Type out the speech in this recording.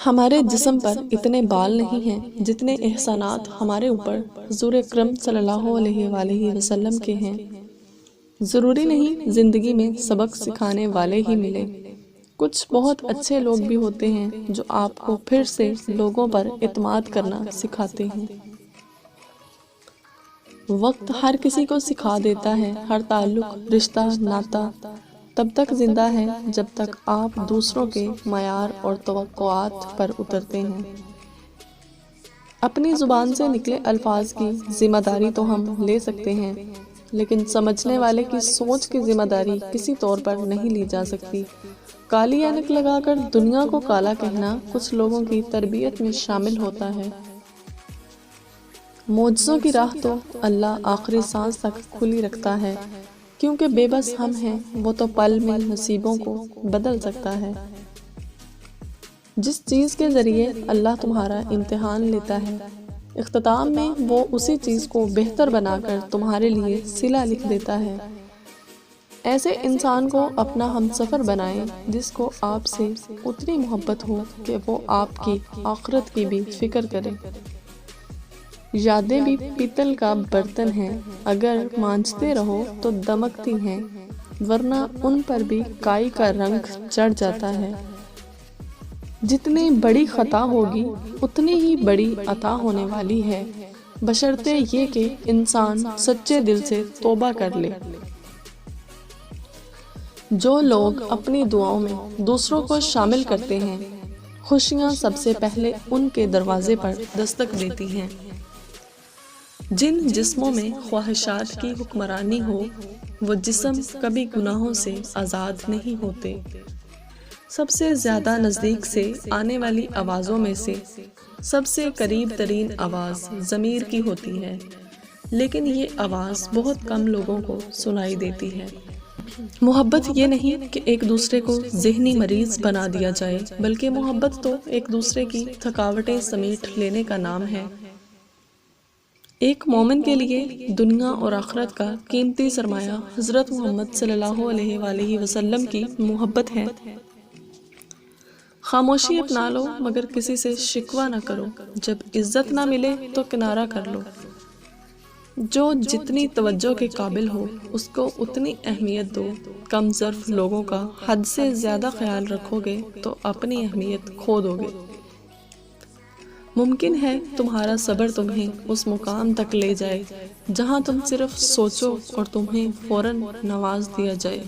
ہمارے جسم پر اتنے بال نہیں ہیں جتنے احسانات ہمارے اوپر حضور اکرم صلی اللہ علیہ وآلہ وسلم کے ہیں۔ ضروری نہیں زندگی میں سبق سکھانے والے ہی ملے، کچھ بہت اچھے لوگ بھی ہوتے ہیں جو آپ کو پھر سے لوگوں پر اعتماد کرنا سکھاتے ہیں۔ وقت ہر کسی کو سکھا دیتا ہے، ہر تعلق، رشتہ، ناتا تب تک زندہ ہے جب تک آپ دوسروں کے معیار اور توقعات پر اترتے ہیں۔ اپنی زبان سے نکلے الفاظ کی ذمہ داری تو ہم لے سکتے ہیں، لیکن سمجھنے والے کی سوچ کی ذمہ داری کسی طور پر نہیں لی جا سکتی۔ کالی اینک لگا کر دنیا کو کالا کہنا کچھ لوگوں کی تربیت میں شامل ہوتا ہے۔ معجزوں کی راہ تو اللہ آخری سانس تک کھلی رکھتا ہے، کیونکہ بے بس ہم ہیں، وہ تو پل میں نصیبوں کو بدل سکتا ہے۔ جس چیز کے ذریعے اللہ تمہارا امتحان لیتا ہے، اختتام میں وہ اسی چیز کو بہتر بنا کر تمہارے لیے صلہ لکھ دیتا ہے۔ ایسے انسان کو اپنا ہمسفر بنائیں جس کو آپ سے اتنی محبت ہو کہ وہ آپ کی آخرت کی بھی فکر کرے۔ یادیں بھی پیتل کا برتن ہیں، اگر مانجتے رہو تو دمکتی ہیں، ورنہ ان پر بھی کائی کا رنگ چڑھ جاتا ہے۔ جتنی بڑی خطا ہوگی اتنی ہی بڑی عطا ہونے والی ہے، بشرطے یہ کہ انسان سچے دل سے توبہ کر لے۔ جو لوگ اپنی دعاؤں میں دوسروں کو شامل کرتے ہیں، خوشیاں سب سے پہلے ان کے دروازے پر دستک دیتی ہیں۔ جن جسموں میں خواہشات کی حکمرانی ہو، وہ جسم کبھی گناہوں سے آزاد نہیں ہوتے۔ سب سے زیادہ نزدیک سے آنے والی آوازوں میں سے سب سے قریب ترین آواز ضمیر کی ہوتی ہے، لیکن یہ آواز بہت کم لوگوں کو سنائی دیتی ہے۔ محبت یہ نہیں کہ ایک دوسرے کو ذہنی مریض بنا دیا جائے، بلکہ محبت تو ایک دوسرے کی تھکاوٹیں سمیٹ لینے کا نام ہے۔ ایک مومن کے لیے دنیا اور آخرت کا قیمتی سرمایہ حضرت محمد صلی اللہ علیہ وآلہ وسلم کی محبت ہے۔ خاموشی اپنا لو مگر کسی سے شکوہ نہ کرو، جب عزت نہ ملے تو کنارہ کر لو۔ جو جتنی توجہ کے قابل ہو اس کو اتنی اہمیت دو، کم ظرف لوگوں کا حد سے زیادہ خیال رکھو گے تو اپنی اہمیت کھو دو گے۔ ممکن ہے تمہارا صبر تمہیں اس مقام تک لے جائے جہاں تم صرف سوچو اور تمہیں فوراً نواز دیا جائے۔